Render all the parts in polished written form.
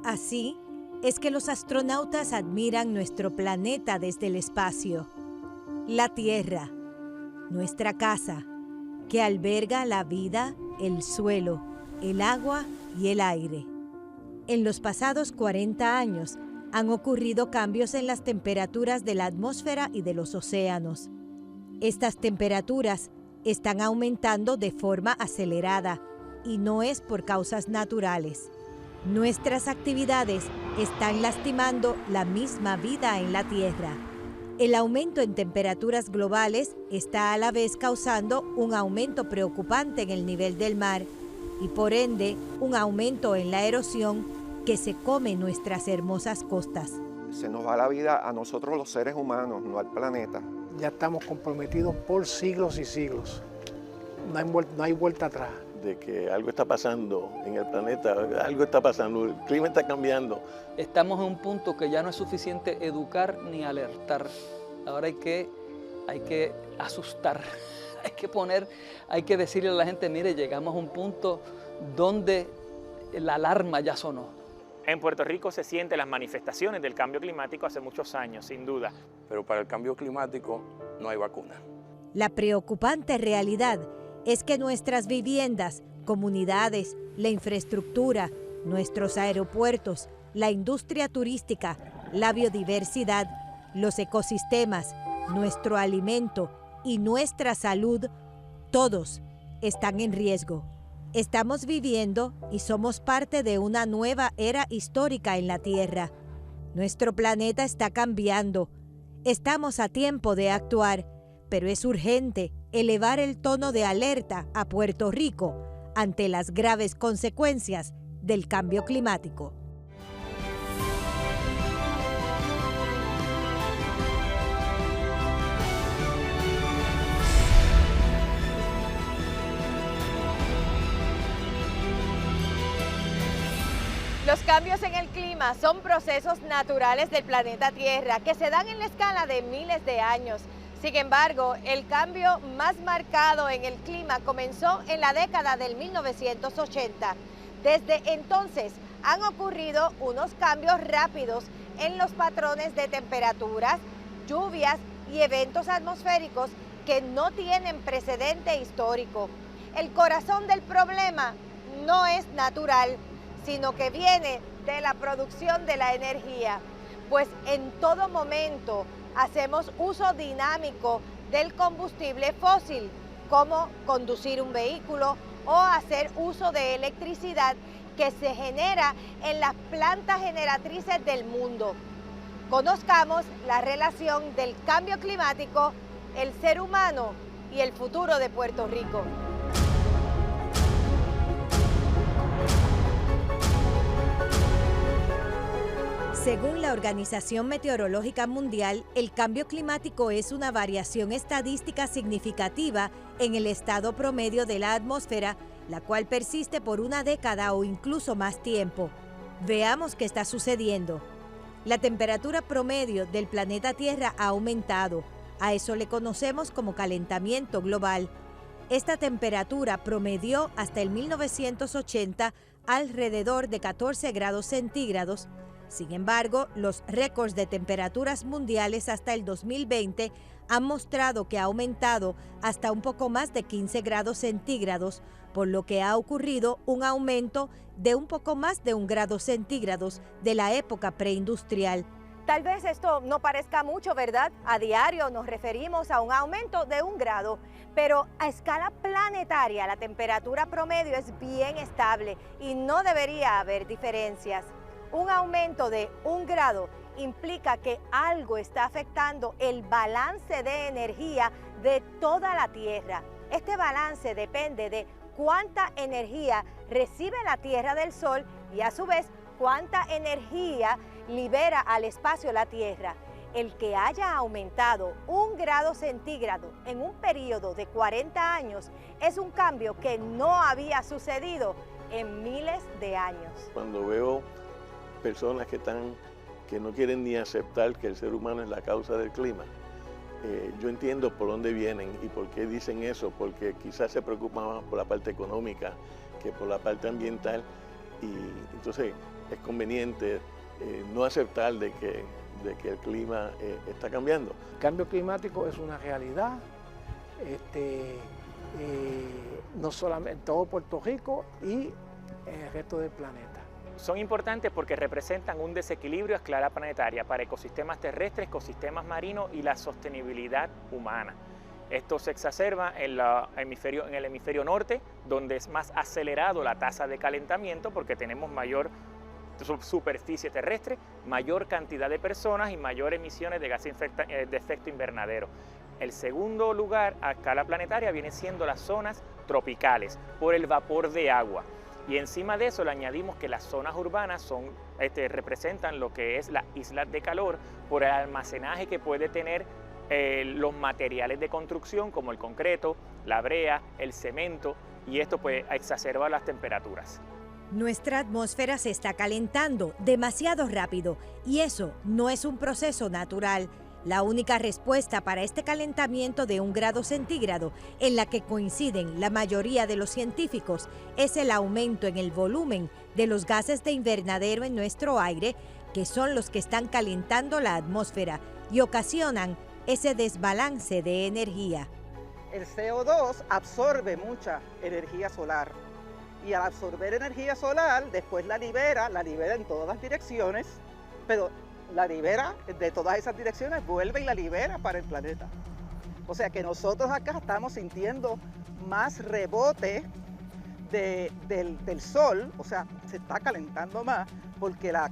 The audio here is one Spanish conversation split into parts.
Así es que los astronautas admiran nuestro planeta desde el espacio. La Tierra, nuestra casa, que alberga la vida, el suelo, el agua y el aire. En los pasados 40 años han ocurrido cambios en las temperaturas de la atmósfera y de los océanos. Estas temperaturas están aumentando de forma acelerada y no es por causas naturales. Nuestras actividades están lastimando la misma vida en la Tierra. El aumento en temperaturas globales está a la vez causando un aumento preocupante en el nivel del mar y por ende un aumento en la erosión que se come nuestras hermosas costas. Se nos va la vida a nosotros los seres humanos, no al planeta. Ya estamos comprometidos por siglos y siglos. No hay vuelta atrás. De que algo está pasando en el planeta, algo está pasando, el clima está cambiando. Estamos en un punto que ya no es suficiente educar ni alertar. Ahora hay que asustar, hay que decirle a la gente, mire, llegamos a un punto donde la alarma ya sonó. En Puerto Rico se sienten las manifestaciones del cambio climático hace muchos años, sin duda. Pero para el cambio climático no hay vacuna. La preocupante realidad es que nuestras viviendas, comunidades, la infraestructura, nuestros aeropuertos, la industria turística, la biodiversidad, los ecosistemas, nuestro alimento y nuestra salud, todos están en riesgo. Estamos viviendo y somos parte de una nueva era histórica en la Tierra. Nuestro planeta está cambiando. Estamos a tiempo de actuar, pero es urgente elevar el tono de alerta a Puerto Rico ante las graves consecuencias del cambio climático. Los cambios en el clima son procesos naturales del planeta Tierra que se dan en la escala de miles de años. Sin embargo, el cambio más marcado en el clima comenzó en la década del 1980. Desde entonces han ocurrido unos cambios rápidos en los patrones de temperaturas, lluvias y eventos atmosféricos que no tienen precedente histórico. El corazón del problema no es natural, sino que viene de la producción de la energía, pues en todo momento hacemos uso dinámico del combustible fósil, como conducir un vehículo o hacer uso de electricidad que se genera en las plantas generatrices del mundo. Conozcamos la relación del cambio climático, el ser humano y el futuro de Puerto Rico. Según la Organización Meteorológica Mundial, el cambio climático es una variación estadística significativa en el estado promedio de la atmósfera, la cual persiste por una década o incluso más tiempo. Veamos qué está sucediendo. La temperatura promedio del planeta Tierra ha aumentado. A eso le conocemos como calentamiento global. Esta temperatura promedió hasta el 1980 alrededor de 14 grados centígrados. Sin embargo, los récords de temperaturas mundiales hasta el 2020 han mostrado que ha aumentado hasta un poco más de 15 grados centígrados, por lo que ha ocurrido un aumento de un poco más de 1 grado centígrados de la época preindustrial. Tal vez esto no parezca mucho, ¿verdad? A diario nos referimos a un aumento de 1 grado, pero a escala planetaria la temperatura promedio es bien estable y no debería haber diferencias. Un aumento de 1 grado implica que algo está afectando el balance de energía de toda la Tierra. Este balance depende de cuánta energía recibe la Tierra del Sol y a su vez cuánta energía libera al espacio la Tierra. El que haya aumentado 1 grado centígrado en un periodo de 40 años es un cambio que no había sucedido en miles de años. Cuando veo personas que no quieren ni aceptar que el ser humano es la causa del clima, yo entiendo por dónde vienen y por qué dicen eso, porque quizás se preocupan más por la parte económica que por la parte ambiental, y entonces es conveniente no aceptar de que el clima está cambiando. El cambio climático es una realidad, no solamente en todo Puerto Rico y en el resto del planeta. Son importantes porque representan un desequilibrio a escala planetaria para ecosistemas terrestres, ecosistemas marinos y la sostenibilidad humana. Esto se exacerba en el hemisferio norte, donde es más acelerado la tasa de calentamiento porque tenemos mayor superficie terrestre, mayor cantidad de personas y mayor emisiones de gases de efecto invernadero. El segundo lugar a escala planetaria viene siendo las zonas tropicales por el vapor de agua. Y encima de eso le añadimos que las zonas urbanas representan lo que es las islas de calor por el almacenaje que puede tener los materiales de construcción como el concreto, la brea, el cemento, y esto pues exacerba las temperaturas. Nuestra atmósfera se está calentando demasiado rápido y eso no es un proceso natural. La única respuesta para este calentamiento de 1 grado centígrado, en la que coinciden la mayoría de los científicos, es el aumento en el volumen de los gases de invernadero en nuestro aire, que son los que están calentando la atmósfera y ocasionan ese desbalance de energía. El CO2 absorbe mucha energía solar y al absorber energía solar después la libera en todas las direcciones, pero la libera de todas esas direcciones, vuelve y la libera para el planeta. O sea que nosotros acá estamos sintiendo más rebote del sol, o sea, se está calentando más porque la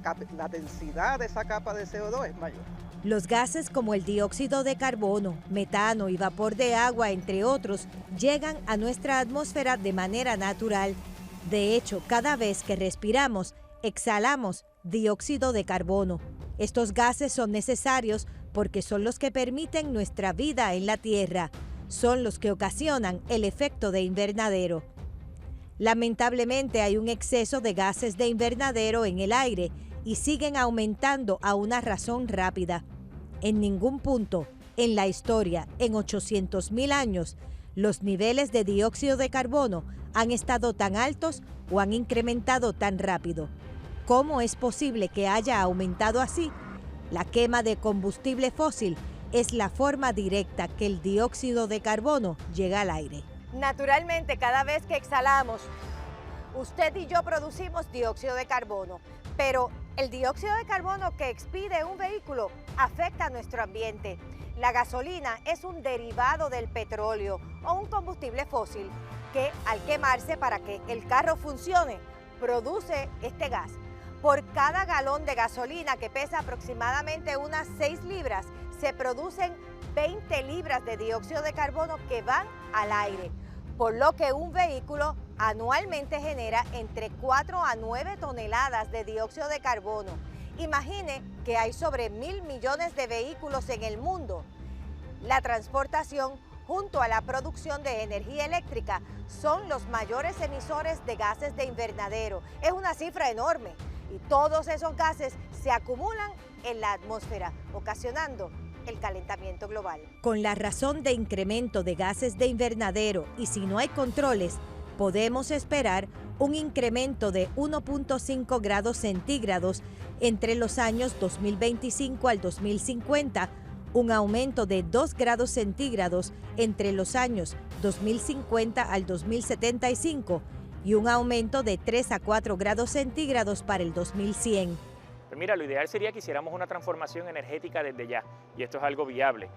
densidad de esa capa de CO2 es mayor. Los gases como el dióxido de carbono, metano y vapor de agua, entre otros, llegan a nuestra atmósfera de manera natural. De hecho, cada vez que respiramos, exhalamos dióxido de carbono. Estos gases son necesarios porque son los que permiten nuestra vida en la Tierra. Son los que ocasionan el efecto de invernadero. Lamentablemente hay un exceso de gases de invernadero en el aire y siguen aumentando a una razón rápida. En ningún punto en la historia, en 800,000 años, los niveles de dióxido de carbono han estado tan altos o han incrementado tan rápido. ¿Cómo es posible que haya aumentado así? La quema de combustible fósil es la forma directa que el dióxido de carbono llega al aire. Naturalmente, cada vez que exhalamos, usted y yo producimos dióxido de carbono, pero el dióxido de carbono que expide un vehículo afecta a nuestro ambiente. La gasolina es un derivado del petróleo o un combustible fósil que, al quemarse para que el carro funcione, produce este gas. Por cada galón de gasolina, que pesa aproximadamente unas 6 libras, se producen 20 libras de dióxido de carbono que van al aire, por lo que un vehículo anualmente genera entre 4 a 9 toneladas de dióxido de carbono. Imagine que hay sobre 1.000 millones de vehículos en el mundo. La transportación, junto a la producción de energía eléctrica, son los mayores emisores de gases de invernadero. Es una cifra enorme. Y todos esos gases se acumulan en la atmósfera, ocasionando el calentamiento global. Con la razón de incremento de gases de invernadero y si no hay controles, podemos esperar un incremento de 1.5 grados centígrados entre los años 2025 al 2050, un aumento de 2 grados centígrados entre los años 2050 al 2075, y un aumento de 3 a 4 grados centígrados para el 2100. Pues mira, lo ideal sería que hiciéramos una transformación energética desde ya, y esto es algo viable.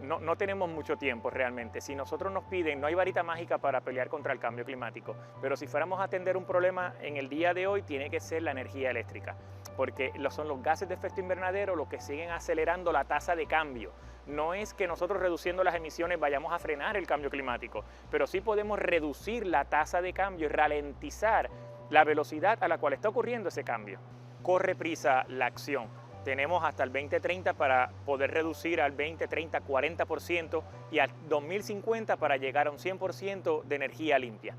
No tenemos mucho tiempo realmente. Si nosotros nos piden, no hay varita mágica para pelear contra el cambio climático, pero si fuéramos a atender un problema en el día de hoy, tiene que ser la energía eléctrica, porque son los gases de efecto invernadero los que siguen acelerando la tasa de cambio. No es que nosotros reduciendo las emisiones vayamos a frenar el cambio climático, pero sí podemos reducir la tasa de cambio y ralentizar la velocidad a la cual está ocurriendo ese cambio. Corre prisa la acción. Tenemos hasta el 2030 para poder reducir al 20, 30, 40% y al 2050 para llegar a un 100% de energía limpia.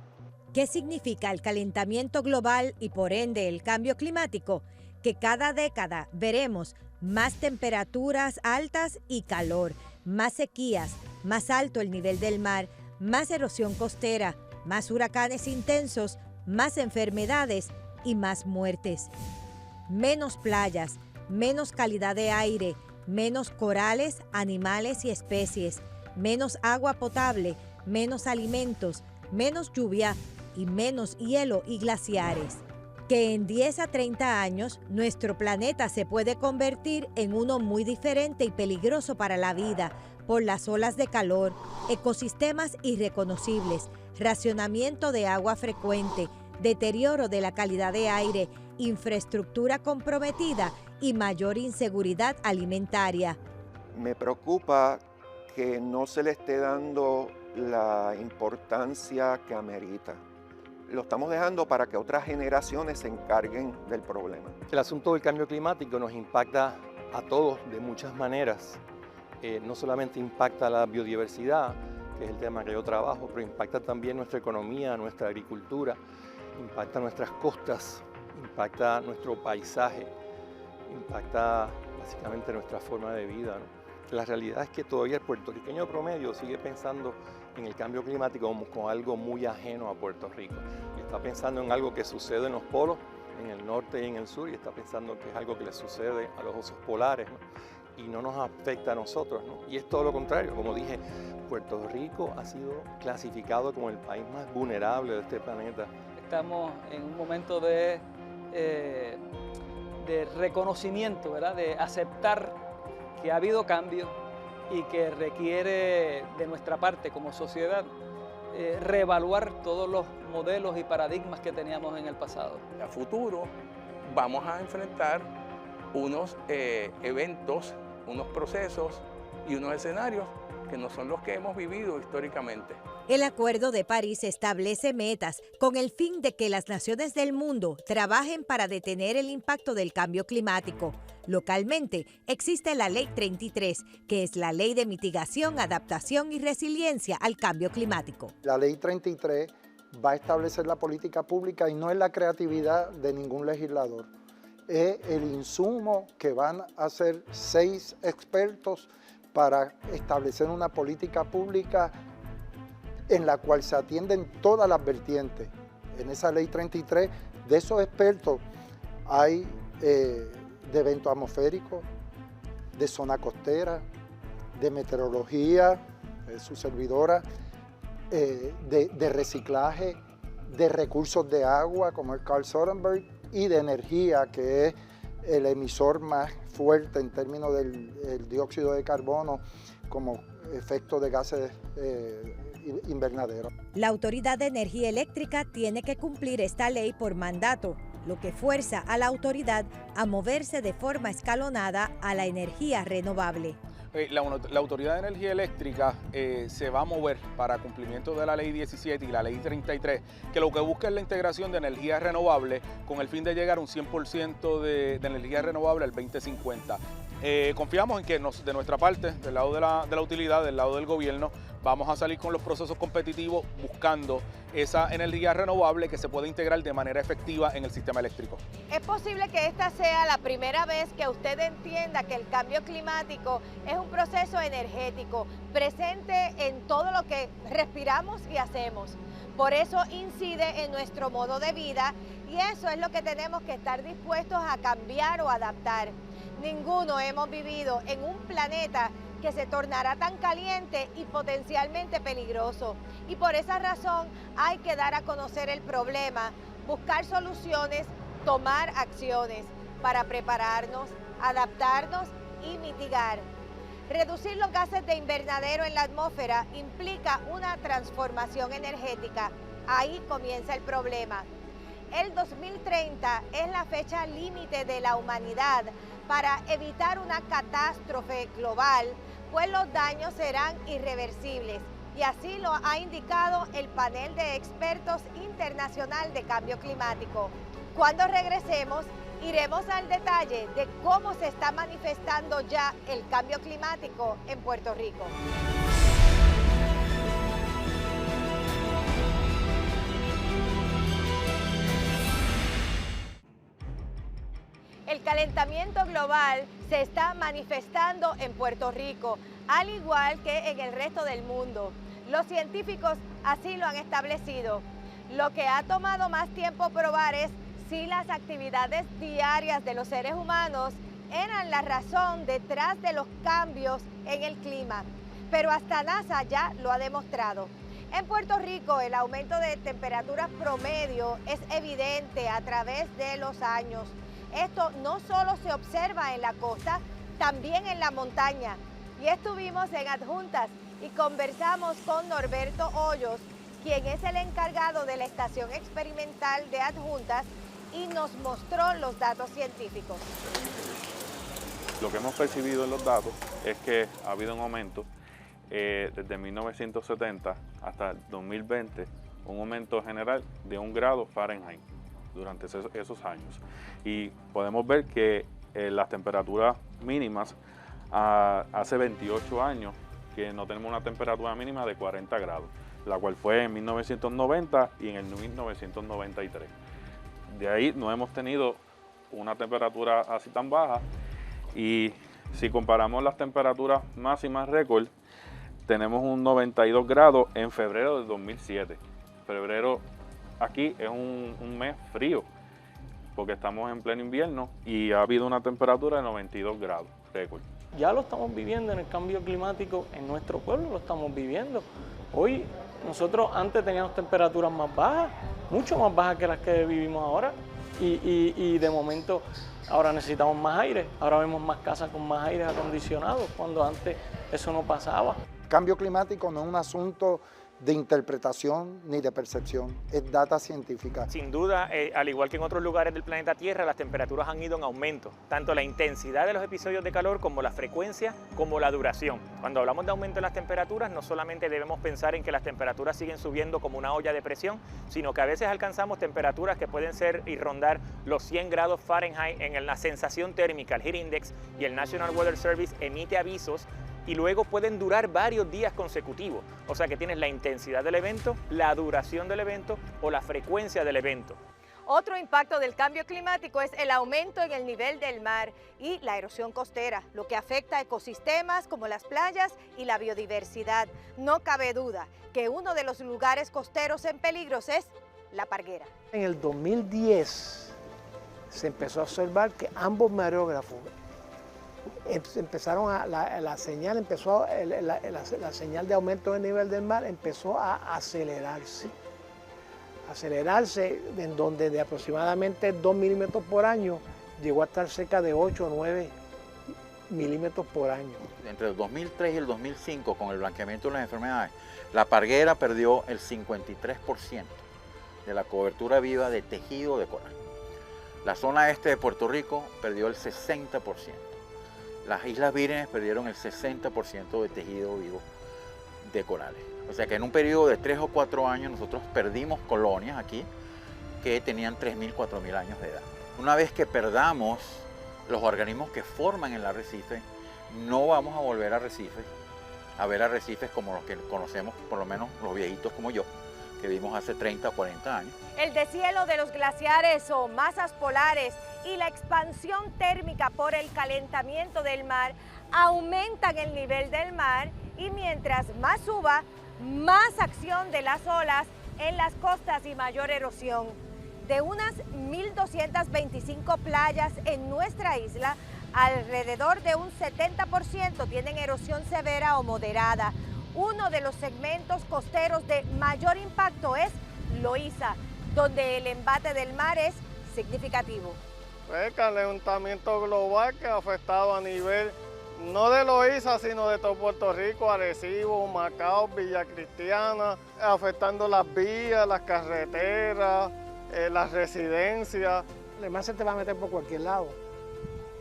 ¿Qué significa el calentamiento global y por ende el cambio climático? Que cada década veremos más temperaturas altas y calor, más sequías, más alto el nivel del mar, más erosión costera, más huracanes intensos, más enfermedades y más muertes. Menos playas, menos calidad de aire, menos corales, animales y especies, menos agua potable, menos alimentos, menos lluvia y menos hielo y glaciares. Que en 10 a 30 años nuestro planeta se puede convertir en uno muy diferente y peligroso para la vida por las olas de calor, ecosistemas irreconocibles, racionamiento de agua frecuente, deterioro de la calidad de aire, infraestructura comprometida y mayor inseguridad alimentaria. Me preocupa que no se le esté dando la importancia que amerita. Lo estamos dejando para que otras generaciones se encarguen del problema. El asunto del cambio climático nos impacta a todos de muchas maneras. No solamente impacta la biodiversidad, que es el tema que yo trabajo, pero impacta también nuestra economía, nuestra agricultura, impacta nuestras costas, impacta nuestro paisaje, impacta básicamente nuestra forma de vida, ¿no? La realidad es que todavía el puertorriqueño promedio sigue pensando en el cambio climático como algo muy ajeno a Puerto Rico. Y está pensando en algo que sucede en los polos, en el norte y en el sur, y está pensando que es algo que le sucede a los osos polares, ¿no? Y no nos afecta a nosotros, ¿no? Y es todo lo contrario. Como dije, Puerto Rico ha sido clasificado como el país más vulnerable de este planeta. Estamos en un momento de reconocimiento, ¿verdad? De aceptar que ha habido cambio y que requiere de nuestra parte como sociedad reevaluar todos los modelos y paradigmas que teníamos en el pasado. A futuro vamos a enfrentar unos eventos, unos procesos y unos escenarios que no son los que hemos vivido históricamente. El Acuerdo de París establece metas con el fin de que las naciones del mundo trabajen para detener el impacto del cambio climático. Localmente existe la Ley 33, que es la Ley de Mitigación, Adaptación y Resiliencia al Cambio Climático. La Ley 33 va a establecer la política pública y no es la creatividad de ningún legislador. Es el insumo que van a hacer 6 expertos para establecer una política pública en la cual se atienden todas las vertientes. En esa Ley 33, de esos expertos hay de eventos atmosféricos, de zona costera, de meteorología, su servidora, de reciclaje, de recursos de agua, como es Carl Soderberg, y de energía, que es el emisor más fuerte en términos del dióxido de carbono como efecto de gases invernadero. La Autoridad de Energía Eléctrica tiene que cumplir esta ley por mandato, lo que fuerza a la autoridad a moverse de forma escalonada a la energía renovable. La Autoridad de Energía Eléctrica se va a mover para cumplimiento de la Ley 17 y la Ley 33, que lo que busca es la integración de energía renovable con el fin de llegar a un 100% de energía renovable al 2050. Confiamos en que de nuestra parte, del lado de la utilidad, del lado del gobierno, vamos a salir con los procesos competitivos buscando esa energía renovable que se pueda integrar de manera efectiva en el sistema eléctrico. Es posible que esta sea la primera vez que usted entienda que el cambio climático es un proceso energético presente en todo lo que respiramos y hacemos. Por eso incide en nuestro modo de vida y eso es lo que tenemos que estar dispuestos a cambiar o adaptar. Ninguno hemos vivido en un planeta que se tornará tan caliente y potencialmente peligroso. Y por esa razón hay que dar a conocer el problema, buscar soluciones, tomar acciones para prepararnos, adaptarnos y mitigar. Reducir los gases de invernadero en la atmósfera implica una transformación energética. Ahí comienza el problema. El 2030 es la fecha límite de la humanidad para evitar una catástrofe global, pues los daños serán irreversibles. Y así lo ha indicado el panel de expertos internacional de cambio climático. Cuando regresemos, iremos al detalle de cómo se está manifestando ya el cambio climático en Puerto Rico. El calentamiento global se está manifestando en Puerto Rico, al igual que en el resto del mundo. Los científicos así lo han establecido. Lo que ha tomado más tiempo probar es si las actividades diarias de los seres humanos eran la razón detrás de los cambios en el clima. Pero hasta NASA ya lo ha demostrado. En Puerto Rico, el aumento de temperaturas promedio es evidente a través de los años. Esto no solo se observa en la costa, también en la montaña. Y estuvimos en Adjuntas y conversamos con Norberto Hoyos, quien es el encargado de la Estación Experimental de Adjuntas, y nos mostró los datos científicos. Lo que hemos percibido en los datos es que ha habido un aumento desde 1970 hasta el 2020, un aumento general de 1 grado Fahrenheit durante esos años. Y podemos ver que las temperaturas mínimas hace 28 años que no tenemos una temperatura mínima de 40 grados, la cual fue en 1990 y en el 1993. De ahí no hemos tenido una temperatura así tan baja, y si comparamos las temperaturas máximas récord, tenemos un 92 grados en febrero del 2007. Febrero aquí es un mes frío, porque estamos en pleno invierno y ha habido una temperatura de 92 grados récord. Ya lo estamos viviendo en el cambio climático, en nuestro pueblo lo estamos viviendo. Hoy nosotros antes teníamos temperaturas más bajas, mucho más bajas que las que vivimos ahora, y de momento ahora necesitamos más aire, ahora vemos más casas con más aire acondicionado, cuando antes eso no pasaba. El cambio climático no es un asunto de interpretación ni de percepción, es data científica. Sin duda, al igual que en otros lugares del planeta Tierra, las temperaturas han ido en aumento, tanto la intensidad de los episodios de calor como la frecuencia, como la duración. Cuando hablamos de aumento de las temperaturas, no solamente debemos pensar en que las temperaturas siguen subiendo como una olla de presión, sino que a veces alcanzamos temperaturas que pueden ser y rondar los 100 grados Fahrenheit en la sensación térmica, el Heat Index, y el National Weather Service emite avisos y luego pueden durar varios días consecutivos. O sea que tienes la intensidad del evento, la duración del evento o la frecuencia del evento. Otro impacto del cambio climático es el aumento en el nivel del mar y la erosión costera, lo que afecta a ecosistemas como las playas y la biodiversidad. No cabe duda que uno de los lugares costeros en peligro es La Parguera. En el 2010 se empezó a observar que ambos mareógrafos empezaron la señal de aumento del nivel del mar empezó a acelerarse, en donde de aproximadamente 2 milímetros por año llegó a estar cerca de 8 o 9 milímetros por año. Entre el 2003 y el 2005, con el blanqueamiento de las enfermedades, La Parguera perdió el 53% de la cobertura viva de tejido de coral. La zona este de Puerto Rico perdió el 60%. Las Islas Vírgenes perdieron el 60% de tejido vivo de corales. O sea que en un periodo de 3 o 4 años nosotros perdimos colonias aquí que tenían 3.000, 4.000 años de edad. Una vez que perdamos los organismos que forman el arrecife, no vamos a volver a ver arrecifes como los que conocemos, por lo menos los viejitos como yo, que vimos hace 30 o 40 años. El deshielo de los glaciares o masas polares y la expansión térmica por el calentamiento del mar aumentan el nivel del mar, y mientras más suba, más acción de las olas en las costas y mayor erosión. De unas 1.225 playas en nuestra isla, alrededor de un 70% tienen erosión severa o moderada. Uno de los segmentos costeros de mayor impacto es Loíza, donde el embate del mar es significativo. El calentamiento global que ha afectado a nivel no de Loíza, sino de todo Puerto Rico, Arecibo, Macao, Villa Cristiana, afectando las vías, las carreteras, las residencias. El mar se te va a meter por cualquier lado,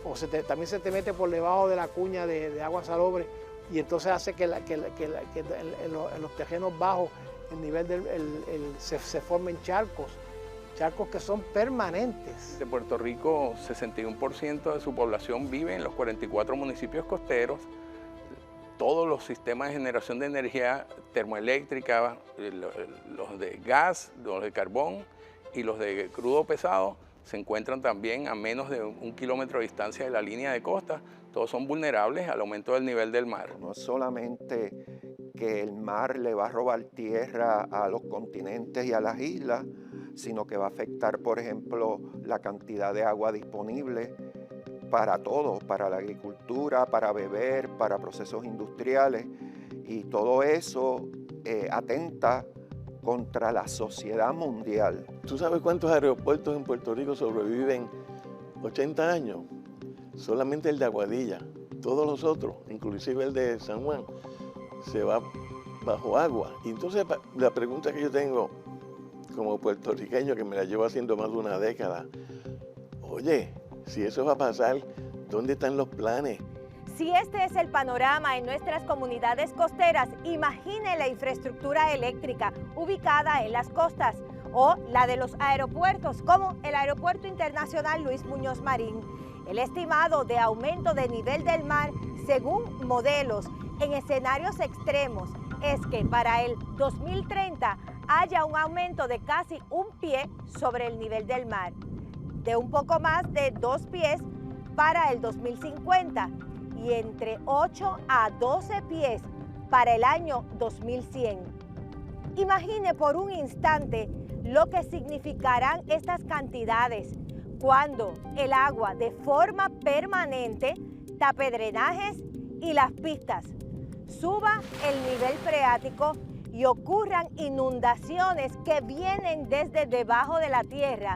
o también se te mete por debajo de la cuña de agua salobre, y entonces hace que en los terrenos bajos el nivel se formen charcos que son permanentes. De Puerto Rico, 61% de su población vive en los 44 municipios costeros. Todos los sistemas de generación de energía termoeléctrica, los de gas, los de carbón y los de crudo pesado, se encuentran también a menos de 1 kilómetro de distancia de la línea de costa. Todos son vulnerables al aumento del nivel del mar. No es solamente que el mar le va a robar tierra a los continentes y a las islas, sino que va a afectar, por ejemplo, la cantidad de agua disponible para todo, para la agricultura, para beber, para procesos industriales, y todo eso atenta contra la sociedad mundial. ¿Tú sabes cuántos aeropuertos en Puerto Rico sobreviven 80 años? Solamente el de Aguadilla. Todos los otros, inclusive el de San Juan, se va bajo agua. Y entonces la pregunta que yo tengo como puertorriqueño, que me la llevo haciendo más de una década, oye, si eso va a pasar, ¿dónde están los planes? Si este es el panorama en nuestras comunidades costeras, imagine la infraestructura eléctrica ubicada en las costas o la de los aeropuertos, como el Aeropuerto Internacional Luis Muñoz Marín. El estimado de aumento de nivel del mar, según modelos en escenarios extremos, es que para el 2030 haya un aumento de casi 1 pie sobre el nivel del mar, de un poco más de 2 pies para el 2050 y entre 8 a 12 pies para el año 2100. Imagine por un instante lo que significarán estas cantidades cuando el agua de forma permanente tape drenajes y las pistas, suba el nivel freático y ocurran inundaciones que vienen desde debajo de la tierra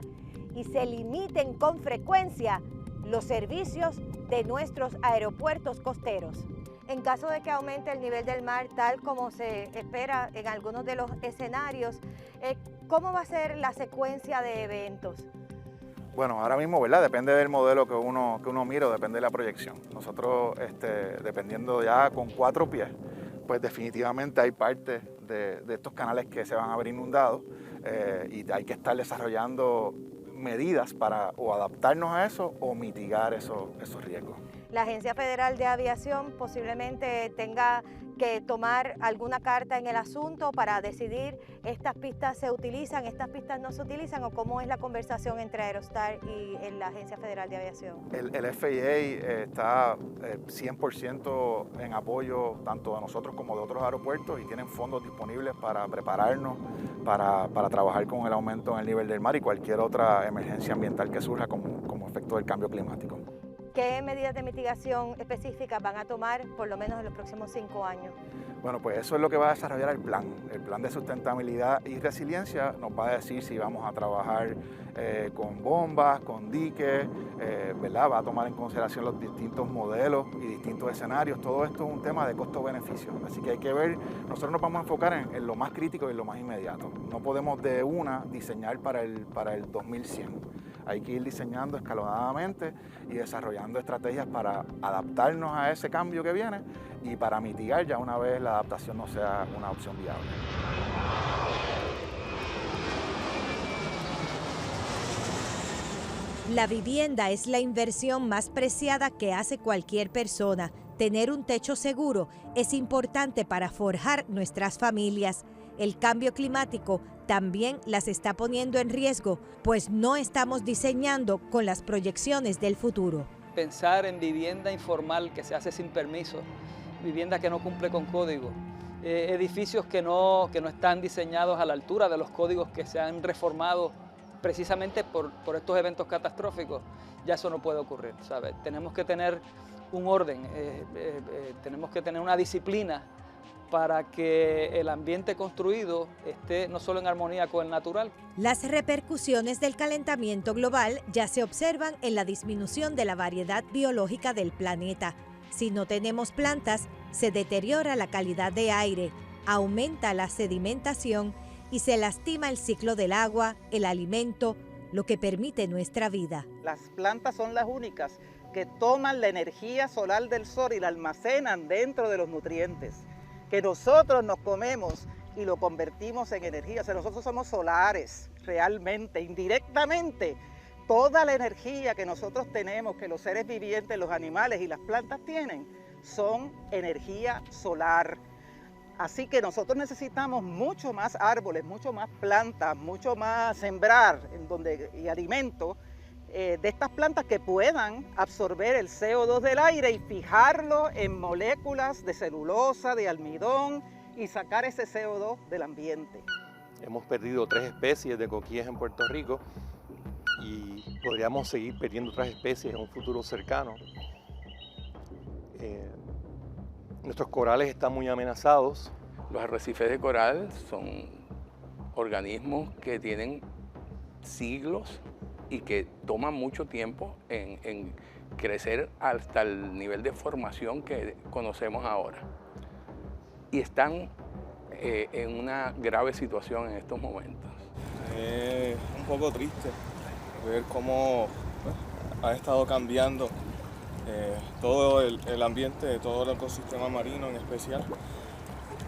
y se limiten con frecuencia los servicios de nuestros aeropuertos costeros. En caso de que aumente el nivel del mar tal como se espera en algunos de los escenarios, ¿cómo va a ser la secuencia de eventos? Bueno, ahora mismo, ¿verdad? Depende del modelo que uno mire, depende de la proyección. Nosotros, dependiendo ya con 4 pies, pues definitivamente hay partes de estos canales que se van a ver inundados y hay que estar desarrollando medidas para o adaptarnos a eso o mitigar esos riesgos. La Agencia Federal de Aviación posiblemente tenga que tomar alguna carta en el asunto para decidir estas pistas se utilizan, estas pistas no se utilizan, o cómo es la conversación entre Aerostar y la Agencia Federal de Aviación. El FAA está 100% en apoyo tanto de nosotros como de otros aeropuertos y tienen fondos disponibles para prepararnos para trabajar con el aumento en el nivel del mar y cualquier otra emergencia ambiental que surja como efecto del cambio climático. ¿Qué medidas de mitigación específicas van a tomar por lo menos en los próximos 5 años? Bueno, pues eso es lo que va a desarrollar el plan. El plan de sustentabilidad y resiliencia nos va a decir si vamos a trabajar con bombas, con diques, ¿verdad? Va a tomar en consideración los distintos modelos y distintos escenarios. Todo esto es un tema de costo-beneficio. Así que hay que ver, nosotros nos vamos a enfocar en lo más crítico y en lo más inmediato. No podemos de una diseñar para el 2100. Hay que ir diseñando escalonadamente y desarrollando estrategias para adaptarnos a ese cambio que viene y para mitigar ya una vez la adaptación no sea una opción viable. La vivienda es la inversión más preciada que hace cualquier persona. Tener un techo seguro es importante para forjar nuestras familias. El cambio climático también las está poniendo en riesgo, pues no estamos diseñando con las proyecciones del futuro. Pensar en vivienda informal que se hace sin permiso, vivienda que no cumple con código, edificios que no están diseñados a la altura de los códigos que se han reformado precisamente por estos eventos catastróficos, ya eso no puede ocurrir, ¿sabes? Tenemos que tener un orden, tenemos que tener una disciplina para que el ambiente construido esté no solo en armonía con el natural. Las repercusiones del calentamiento global ya se observan en la disminución de la variedad biológica del planeta. Si no tenemos plantas, se deteriora la calidad de aire, aumenta la sedimentación y se lastima el ciclo del agua, el alimento, lo que permite nuestra vida. Las plantas son las únicas que toman la energía solar del sol y la almacenan dentro de los nutrientes que nosotros nos comemos y lo convertimos en energía. O sea, nosotros somos solares, realmente, indirectamente. Toda la energía que nosotros tenemos, que los seres vivientes, los animales y las plantas tienen, son energía solar. Así que nosotros necesitamos mucho más árboles, mucho más plantas, mucho más sembrar y alimento de estas plantas que puedan absorber el CO2 del aire y fijarlo en moléculas de celulosa, de almidón y sacar ese CO2 del ambiente. Hemos perdido 3 especies de coquíes en Puerto Rico y podríamos seguir perdiendo otras especies en un futuro cercano. Nuestros corales están muy amenazados. Los arrecifes de coral son organismos que tienen siglos y que toman mucho tiempo en crecer hasta el nivel de formación que conocemos ahora. Y están en una grave situación en estos momentos. Es un poco triste ver cómo ha estado cambiando todo el ambiente, todo el ecosistema marino en especial.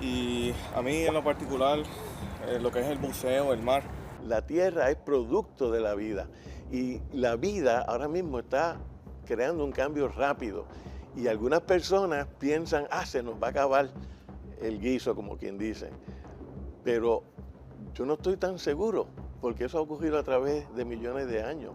Y a mí en lo particular, lo que es el buceo, el mar. La tierra es producto de la vida y la vida ahora mismo está creando un cambio rápido. Y algunas personas piensan, se nos va a acabar el guiso, como quien dice. Pero yo no estoy tan seguro, porque eso ha ocurrido a través de millones de años.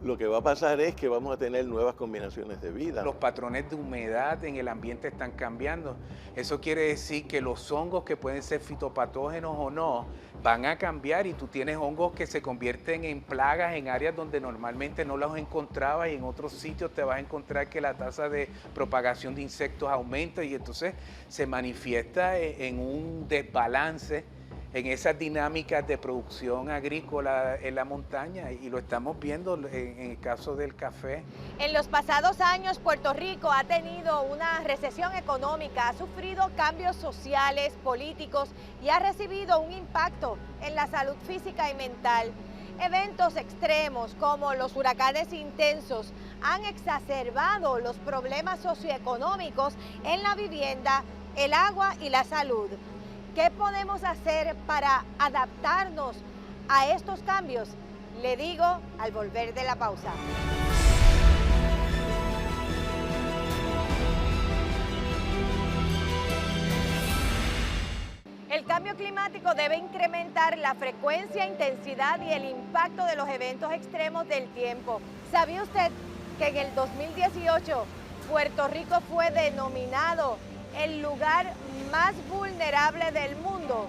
Lo que va a pasar es que vamos a tener nuevas combinaciones de vida. Los patrones de humedad en el ambiente están cambiando. Eso quiere decir que los hongos, que pueden ser fitopatógenos o no, van a cambiar, y tú tienes hongos que se convierten en plagas en áreas donde normalmente no los encontrabas, y en otros sitios te vas a encontrar que la tasa de propagación de insectos aumenta, y entonces se manifiesta en un desbalance en esas dinámicas de producción agrícola en la montaña, y lo estamos viendo en el caso del café. En los pasados años, Puerto Rico ha tenido una recesión económica, ha sufrido cambios sociales, políticos y ha recibido un impacto en la salud física y mental. Eventos extremos como los huracanes intensos han exacerbado los problemas socioeconómicos en la vivienda, el agua y la salud. ¿Qué podemos hacer para adaptarnos a estos cambios? Le digo al volver de la pausa. El cambio climático debe incrementar la frecuencia, intensidad y el impacto de los eventos extremos del tiempo. ¿Sabía usted que en el 2018 Puerto Rico fue denominado el lugar más vulnerable del mundo?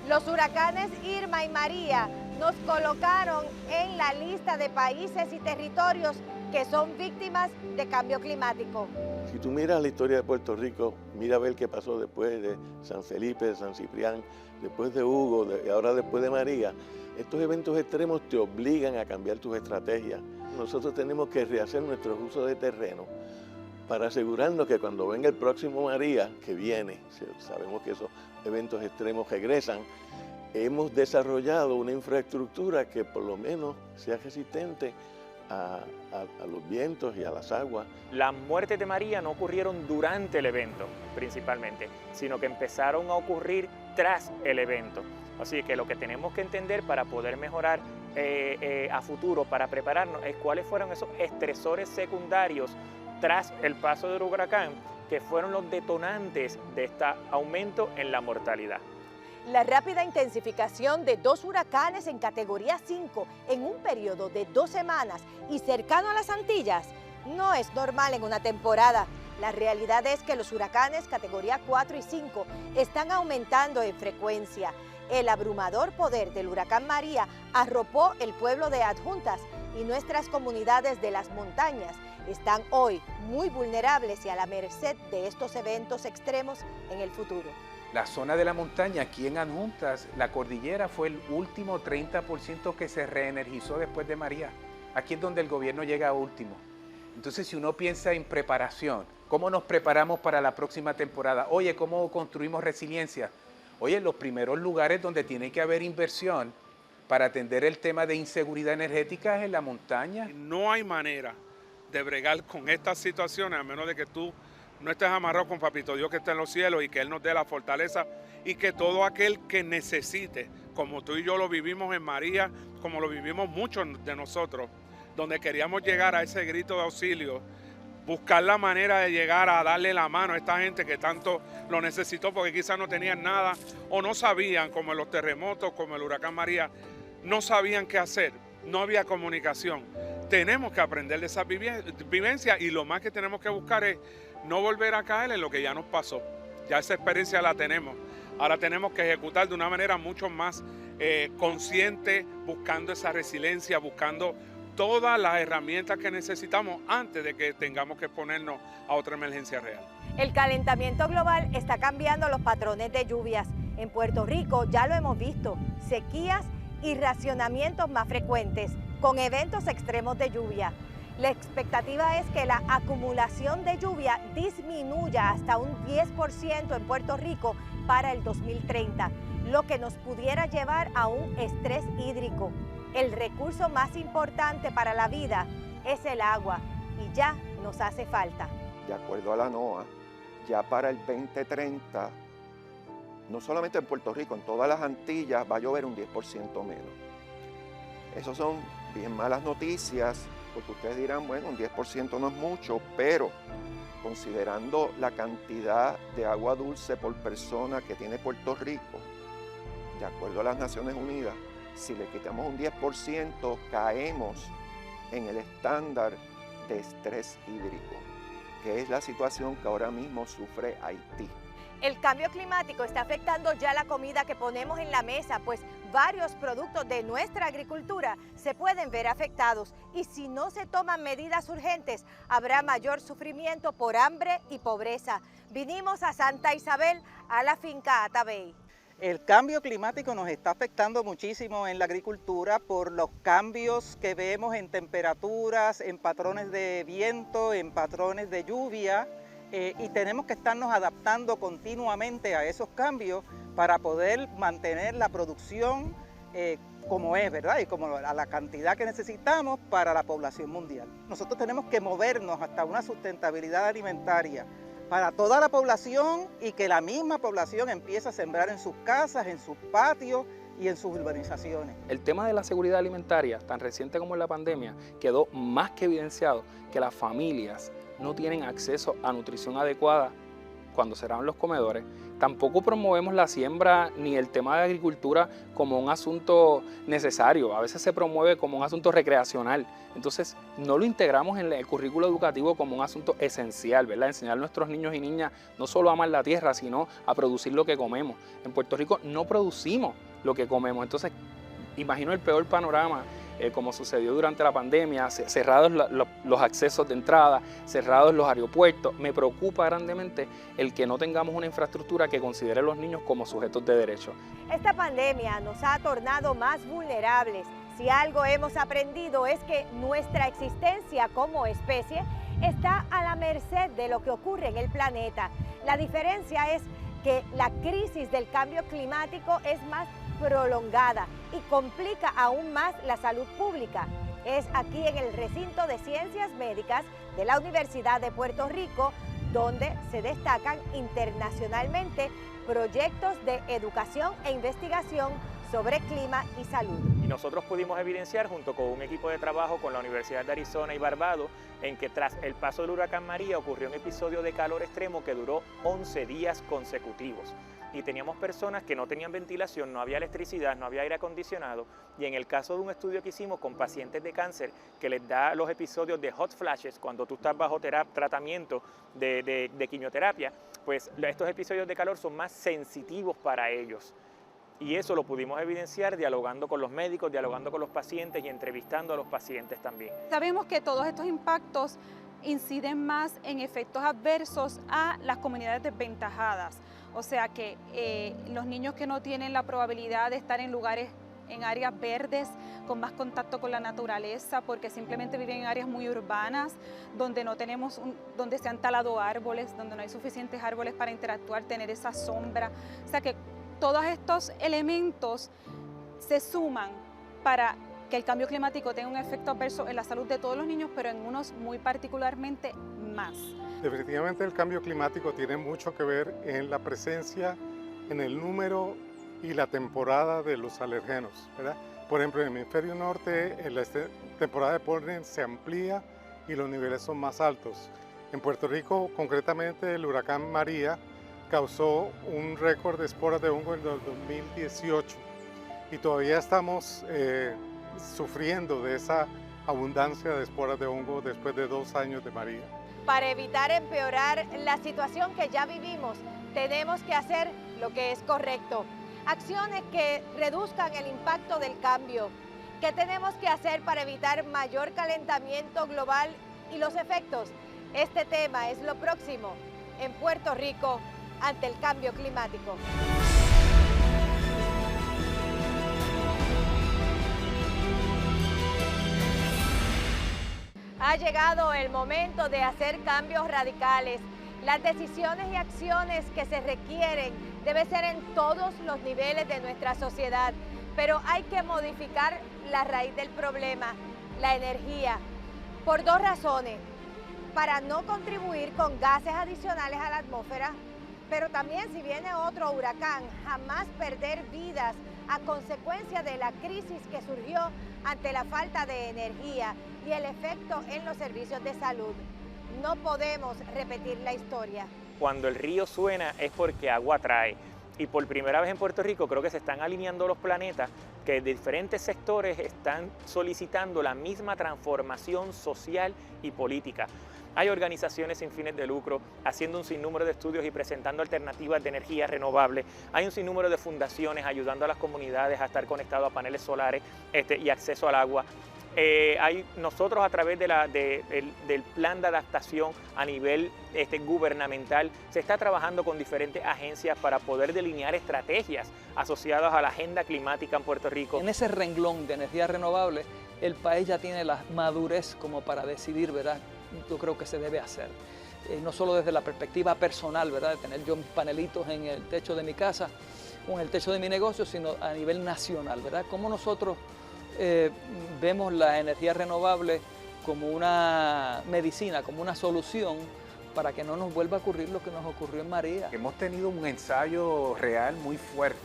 Los huracanes Irma y María nos colocaron en la lista de países y territorios que son víctimas de cambio climático. Si tú miras la historia de Puerto Rico, mira a ver qué pasó después de San Felipe, de San Ciprián, después de Hugo y ahora después de María. Estos eventos extremos te obligan a cambiar tus estrategias. Nosotros tenemos que rehacer nuestros usos de terreno para asegurarnos que cuando venga el próximo María, que viene, sabemos que esos eventos extremos regresan, hemos desarrollado una infraestructura que por lo menos sea resistente a los vientos y a las aguas. Las muertes de María no ocurrieron durante el evento, principalmente, sino que empezaron a ocurrir tras el evento. Así que lo que tenemos que entender para poder mejorar a futuro, para prepararnos, es cuáles fueron esos estresores secundarios tras el paso del huracán, que fueron los detonantes de este aumento en la mortalidad. La rápida intensificación de 2 huracanes en categoría 5 en un periodo de 2 semanas y cercano a las Antillas no es normal en una temporada. La realidad es que los huracanes categoría 4 y 5 están aumentando en frecuencia. El abrumador poder del huracán María arropó el pueblo de Adjuntas, y nuestras comunidades de las montañas están hoy muy vulnerables y a la merced de estos eventos extremos en el futuro. La zona de la montaña, aquí en Adjuntas, la cordillera fue el último 30% que se reenergizó después de María. Aquí es donde el gobierno llega último. Entonces, si uno piensa en preparación, ¿cómo nos preparamos para la próxima temporada? Oye, ¿cómo construimos resiliencia? Oye, los primeros lugares donde tiene que haber inversión para atender el tema de inseguridad energética es en la montaña. No hay manera de bregar con estas situaciones a menos de que tú no estés amarrado con Papito Dios que está en los cielos y que Él nos dé la fortaleza, y que todo aquel que necesite, como tú y yo lo vivimos en María, como lo vivimos muchos de nosotros, donde queríamos llegar a ese grito de auxilio, buscar la manera de llegar a darle la mano a esta gente que tanto lo necesitó porque quizás no tenían nada o no sabían, como en los terremotos, como el huracán María, no sabían qué hacer, no había comunicación. Tenemos que aprender de esas vivencias, y lo más que tenemos que buscar es no volver a caer en lo que ya nos pasó. Ya esa experiencia la tenemos. Ahora tenemos que ejecutar de una manera mucho más consciente, buscando esa resiliencia, buscando todas las herramientas que necesitamos antes de que tengamos que exponernos a otra emergencia real. El calentamiento global está cambiando los patrones de lluvias. En Puerto Rico ya lo hemos visto, sequías y racionamientos más frecuentes, con eventos extremos de lluvia. La expectativa es que la acumulación de lluvia disminuya hasta un 10% en Puerto Rico para el 2030, lo que nos pudiera llevar a un estrés hídrico. El recurso más importante para la vida es el agua y ya nos hace falta. De acuerdo a la NOAA, ya para el 2030, no solamente en Puerto Rico, en todas las Antillas va a llover un 10% menos. Esas son bien malas noticias, porque ustedes dirán, bueno, un 10% no es mucho, pero considerando la cantidad de agua dulce por persona que tiene Puerto Rico, de acuerdo a las Naciones Unidas, si le quitamos un 10%, caemos en el estándar de estrés hídrico, que es la situación que ahora mismo sufre Haití. El cambio climático está afectando ya la comida que ponemos en la mesa, pues varios productos de nuestra agricultura se pueden ver afectados y si no se toman medidas urgentes, habrá mayor sufrimiento por hambre y pobreza. Vinimos a Santa Isabel, a la finca Atabey. El cambio climático nos está afectando muchísimo en la agricultura por los cambios que vemos en temperaturas, en patrones de viento, en patrones de lluvia. Y tenemos que estarnos adaptando continuamente a esos cambios para poder mantener la producción como es, ¿verdad? Y como a la cantidad que necesitamos para la población mundial. Nosotros tenemos que movernos hasta una sustentabilidad alimentaria para toda la población y que la misma población empiece a sembrar en sus casas, en sus patios y en sus urbanizaciones. El tema de la seguridad alimentaria, tan reciente como en la pandemia, quedó más que evidenciado que las familias no tienen acceso a nutrición adecuada cuando cerraron los comedores. Tampoco promovemos la siembra ni el tema de agricultura como un asunto necesario. A veces se promueve como un asunto recreacional. Entonces, no lo integramos en el currículo educativo como un asunto esencial, ¿verdad? Enseñar a nuestros niños y niñas no solo a amar la tierra, sino a producir lo que comemos. En Puerto Rico no producimos lo que comemos. Entonces, imagino el peor panorama como sucedió durante la pandemia, cerrados los accesos de entrada, cerrados los aeropuertos. Me preocupa grandemente el que no tengamos una infraestructura que considere a los niños como sujetos de derecho. Esta pandemia nos ha tornado más vulnerables. Si algo hemos aprendido es que nuestra existencia como especie está a la merced de lo que ocurre en el planeta. La diferencia es que la crisis del cambio climático es más prolongada y complica aún más la salud pública. Es aquí en el recinto de Ciencias Médicas de la Universidad de Puerto Rico donde se destacan internacionalmente proyectos de educación e investigación sobre clima y salud. Y nosotros pudimos evidenciar junto con un equipo de trabajo con la Universidad de Arizona y Barbados en que tras el paso del huracán María ocurrió un episodio de calor extremo que duró 11 días consecutivos. Y teníamos personas que no tenían ventilación, no había electricidad, no había aire acondicionado. Y en el caso de un estudio que hicimos con pacientes de cáncer, que les da los episodios de hot flashes, cuando tú estás bajo tratamiento de quimioterapia, pues estos episodios de calor son más sensitivos para ellos. Y eso lo pudimos evidenciar dialogando con los médicos, dialogando con los pacientes y entrevistando a los pacientes también. Sabemos que todos estos impactos inciden más en efectos adversos a las comunidades desventajadas. O sea que los niños que no tienen la probabilidad de estar en áreas verdes, con más contacto con la naturaleza, porque simplemente viven en áreas muy urbanas, donde donde se han talado árboles, donde no hay suficientes árboles para interactuar, tener esa sombra. O sea que todos estos elementos se suman para que el cambio climático tenga un efecto adverso en la salud de todos los niños, pero en unos muy particularmente más. Definitivamente el cambio climático tiene mucho que ver en la presencia, en el número y la temporada de los alergenos, ¿verdad? Por ejemplo, en el hemisferio norte la temporada de polen se amplía y los niveles son más altos. En Puerto Rico, concretamente, el huracán María causó un récord de esporas de hongo en el 2018 y todavía estamos sufriendo de esa abundancia de esporas de hongo después de 2 años de María. Para evitar empeorar la situación que ya vivimos, tenemos que hacer lo que es correcto. Acciones que reduzcan el impacto del cambio. ¿Qué tenemos que hacer para evitar mayor calentamiento global y los efectos? Este tema es lo próximo en Puerto Rico ante el cambio climático. Ha llegado el momento de hacer cambios radicales. Las decisiones y acciones que se requieren deben ser en todos los niveles de nuestra sociedad, pero hay que modificar la raíz del problema, la energía, por 2 razones. Para no contribuir con gases adicionales a la atmósfera, pero también si viene otro huracán, jamás perder vidas a consecuencia de la crisis que surgió ante la falta de energía y el efecto en los servicios de salud. No podemos repetir la historia. Cuando el río suena es porque agua trae. Y por primera vez en Puerto Rico creo que se están alineando los planetas, que diferentes sectores están solicitando la misma transformación social y política. Hay organizaciones sin fines de lucro haciendo un sinnúmero de estudios y presentando alternativas de energía renovable. Hay un sinnúmero de fundaciones ayudando a las comunidades a estar conectados a paneles solares y acceso al agua. Nosotros a través del plan de adaptación a nivel gubernamental se está trabajando con diferentes agencias para poder delinear estrategias asociadas a la agenda climática en Puerto Rico. En ese renglón de energía renovable, el país ya tiene la madurez como para decidir, ¿verdad? Yo creo que se debe hacer. No solo desde la perspectiva personal, ¿verdad? De tener yo mis panelitos en el techo de mi casa o en el techo de mi negocio, sino a nivel nacional, ¿verdad? Cómo nosotros vemos la energía renovable como una medicina, como una solución para que no nos vuelva a ocurrir lo que nos ocurrió en María. Hemos tenido un ensayo real muy fuerte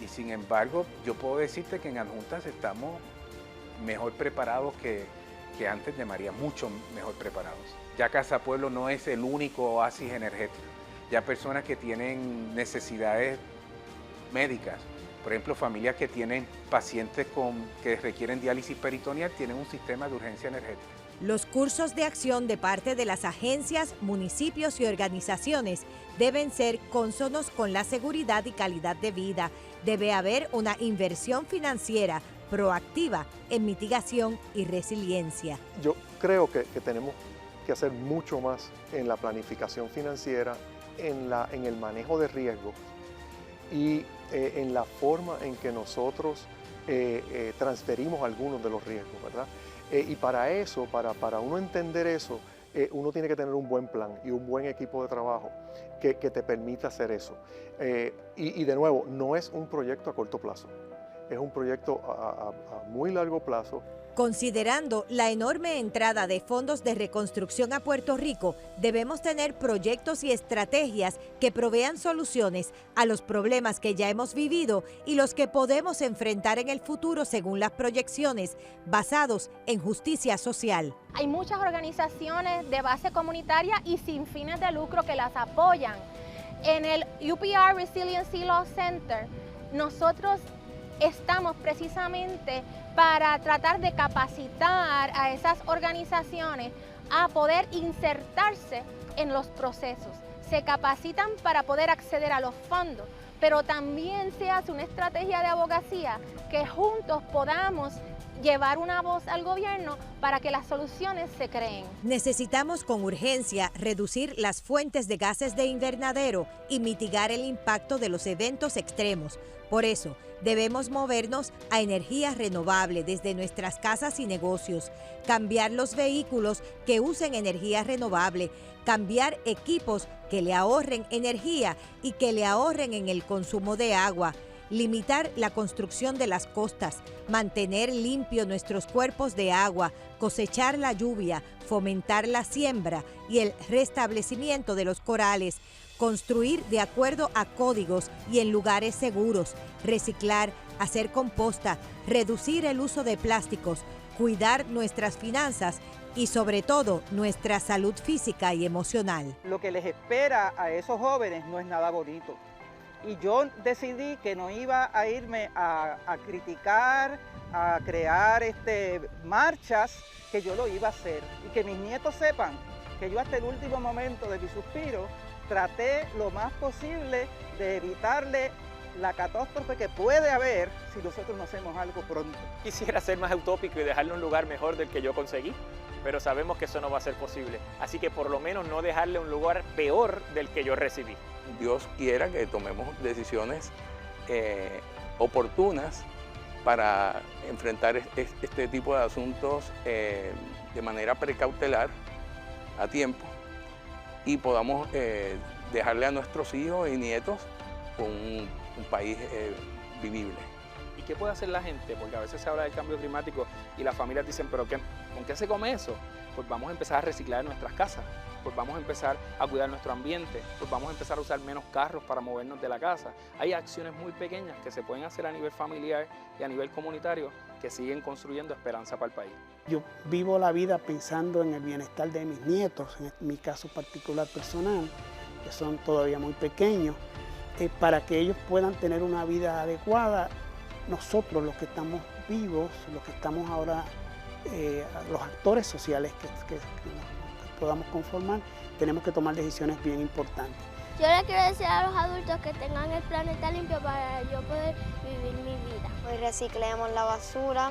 y sin embargo yo puedo decirte que en Adjuntas estamos mejor preparados que antes de María, mucho mejor preparados. Ya Casa Pueblo no es el único oasis energético, ya personas que tienen necesidades médicas, por ejemplo, familias que tienen pacientes que requieren diálisis peritoneal, tienen un sistema de urgencia energética. Los cursos de acción de parte de las agencias, municipios y organizaciones deben ser cónsonos con la seguridad y calidad de vida. Debe haber una inversión financiera proactiva en mitigación y resiliencia. Yo creo que tenemos que hacer mucho más en la planificación financiera, en el manejo de riesgos y en la forma en que nosotros transferimos algunos de los riesgos, ¿verdad? Y para eso, para uno entender eso, uno tiene que tener un buen plan y un buen equipo de trabajo que te permita hacer eso. Y de nuevo, no es un proyecto a corto plazo, es un proyecto a muy largo plazo. Considerando la enorme entrada de fondos de reconstrucción a Puerto Rico, debemos tener proyectos y estrategias que provean soluciones a los problemas que ya hemos vivido y los que podemos enfrentar en el futuro según las proyecciones, basados en justicia social. Hay muchas organizaciones de base comunitaria y sin fines de lucro que las apoyan. En el UPR Resiliency Law Center, nosotros estamos precisamente para tratar de capacitar a esas organizaciones a poder insertarse en los procesos. Se capacitan para poder acceder a los fondos, pero también se hace una estrategia de abogacía que juntos podamos llevar una voz al gobierno para que las soluciones se creen. Necesitamos con urgencia reducir las fuentes de gases de invernadero y mitigar el impacto de los eventos extremos. Por eso, debemos movernos a energía renovable desde nuestras casas y negocios, cambiar los vehículos que usen energía renovable, cambiar equipos que le ahorren energía y que le ahorren en el consumo de agua, limitar la construcción de las costas, mantener limpio nuestros cuerpos de agua, cosechar la lluvia, fomentar la siembra y el restablecimiento de los corales, construir de acuerdo a códigos y en lugares seguros, reciclar, hacer composta, reducir el uso de plásticos, cuidar nuestras finanzas y sobre todo nuestra salud física y emocional. Lo que les espera a esos jóvenes no es nada bonito. Y yo decidí que no iba a irme a criticar a crear marchas, que yo lo iba a hacer y que mis nietos sepan que yo hasta el último momento de mi suspiro traté lo más posible de evitarle la catástrofe que puede haber si nosotros no hacemos algo pronto. Quisiera ser más utópico y dejarle un lugar mejor del que yo conseguí, pero sabemos que eso no va a ser posible. Así que por lo menos no dejarle un lugar peor del que yo recibí. Dios quiera que tomemos decisiones oportunas para enfrentar este tipo de asuntos de manera precautelar, a tiempo, y podamos dejarle a nuestros hijos y nietos un país vivible. ¿Y qué puede hacer la gente? Porque a veces se habla del cambio climático y las familias dicen, ¿pero con qué se come eso? Pues vamos a empezar a reciclar en nuestras casas, pues vamos a empezar a cuidar nuestro ambiente, pues vamos a empezar a usar menos carros para movernos de la casa. Hay acciones muy pequeñas que se pueden hacer a nivel familiar y a nivel comunitario que siguen construyendo esperanza para el país. Yo vivo la vida pensando en el bienestar de mis nietos, en mi caso particular personal, que son todavía muy pequeños, para que ellos puedan tener una vida adecuada. Nosotros, los que estamos vivos, los que estamos ahora, los actores sociales que podamos conformar, tenemos que tomar decisiones bien importantes. Yo le quiero decir a los adultos que tengan el planeta limpio para yo poder vivir mi vida. Hoy reciclemos la basura,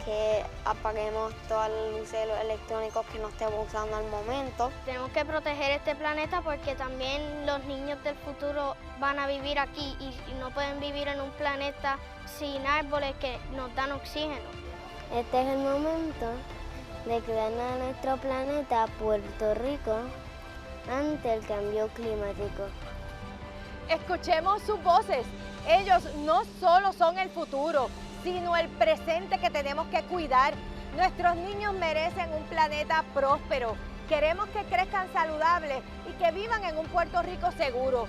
que apaguemos todas las luces electrónicos que no estemos usando al momento. Tenemos que proteger este planeta porque también los niños del futuro van a vivir aquí y no pueden vivir en un planeta sin árboles que nos dan oxígeno. Este es el momento de cuidar a nuestro planeta, Puerto Rico, ante el cambio climático. Escuchemos sus voces. Ellos no solo son el futuro, sino el presente que tenemos que cuidar. Nuestros niños merecen un planeta próspero. Queremos que crezcan saludables y que vivan en un Puerto Rico seguro.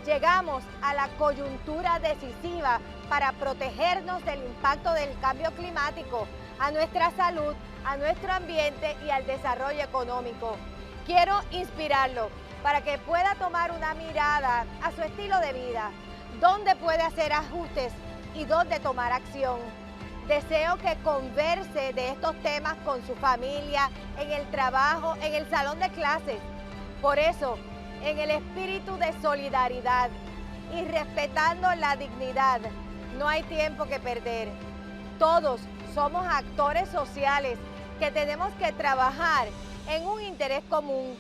Llegamos a la coyuntura decisiva para protegernos del impacto del cambio climático, a nuestra salud, a nuestro ambiente y al desarrollo económico. Quiero inspirarlo para que pueda tomar una mirada a su estilo de vida, dónde puede hacer ajustes y dónde tomar acción. Deseo que converse de estos temas con su familia, en el trabajo, en el salón de clases. Por eso, en el espíritu de solidaridad y respetando la dignidad, no hay tiempo que perder. Todos somos actores sociales que tenemos que trabajar en un interés común,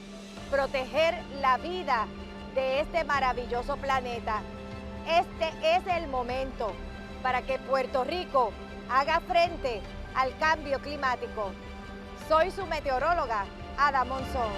proteger la vida de este maravilloso planeta. Este es el momento para que Puerto Rico haga frente al cambio climático. Soy su meteoróloga, Ada Monzón.